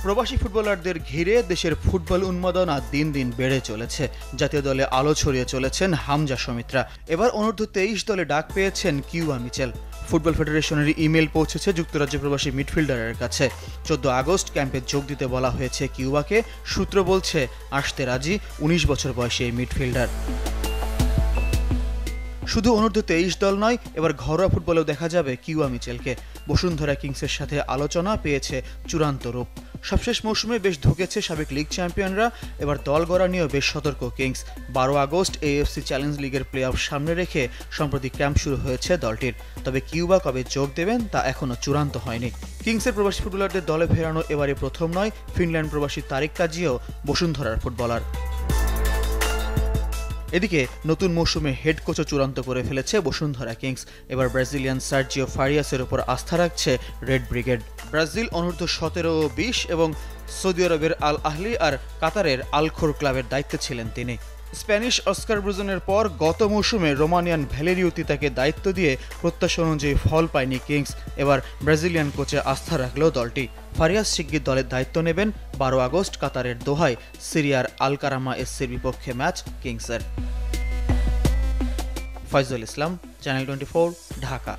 প্রবাসী ফুটবলারদের ঘিরে দেশের ফুটবল উন্মাদনা দিন দিন বেড়ে চলেছে। জাতীয় দলে আলো ছড়িয়ে চলেছেন হামজা সমিত্রা। এবার অনূর্ধ্ব-23 দলে ডাক পেয়েছেন কিউবা মিচেল। ফুটবল ফেডারেশনের ইমেল পৌঁছেছে যুক্তরাজ্য প্রবাসী মিডফিল্ডারের কাছে। 14 আগস্ট ক্যাম্পে যোগ দিতে বলা হয়েছে কিউবাকে। সূত্র বলছে আসতে রাজি 19 বছর বয়সী এই মিডফিল্ডার। শুধু অনূর্ধ্ব-23 দল নয়, এবার ঘরোয়া ফুটবলেও দেখা যাবে কিউবা মিচেলকে। বসুন্ধরা কিংসের সাথে আলোচনা পেয়েছে চূড়ান্ত রূপ। সবশেষ মৌসুমে বেশ ধুঁকেছে সাবেক লিগ চ্যাম্পিয়নরা। এবার দল গড়া নিয়েও বেশ সতর্ক কিংস। 12 আগস্ট AFC চ্যালেঞ্জ লিগের প্লে অফ সামনে রেখে সম্প্রতি ক্যাম্প শুরু হয়েছে দলটির। তবে কিউবা কবে যোগ দেবেন তা এখনও চূড়ান্ত হয়নি। কিংসের প্রবাসী ফুটবলারদের দলে ফেরানো এবারে প্রথম নয়। ফিনল্যান্ড প্রবাসী তারিক কাজিও বসুন্ধরার ফুটবলার। এদিকে নতুন মৌসুমে হেড কোচও চূড়ান্ত করে ফেলেছে বসুন্ধরা কিংস। এবার ব্রাজিলিয়ান সার্জিও ফারিয়াসের উপর আস্থা রাখছে রেড ব্রিগেড। ব্রাজিল অনূর্ধ্ব-17 ও 20 এবং সৌদি আরবের আল আহলি আর কাতারের আল খোর ক্লাবের দায়িত্বে ছিলেন তিনি। স্প্যানিশ অস্কার ব্রুজনের পর গত মৌসুমে রোমানিয়ান ভ্যালেরিও তিতাকে দায়িত্ব দিয়ে প্রত্যাশা অনুযায়ী ফল পায়নি কিংস। এবার ব্রাজিলিয়ান কোচে আস্থা রাখলেও দলটি। ফারিয়াস শিগগির দলের দায়িত্ব নেবেন। 12 আগস্ট কাতারের দোহায় সিরিয়ার আল কারামা SCর বিপক্ষে ম্যাচ কিংসের। ফয়জুল ইসলাম, চ্যানেল 24, ঢাকা।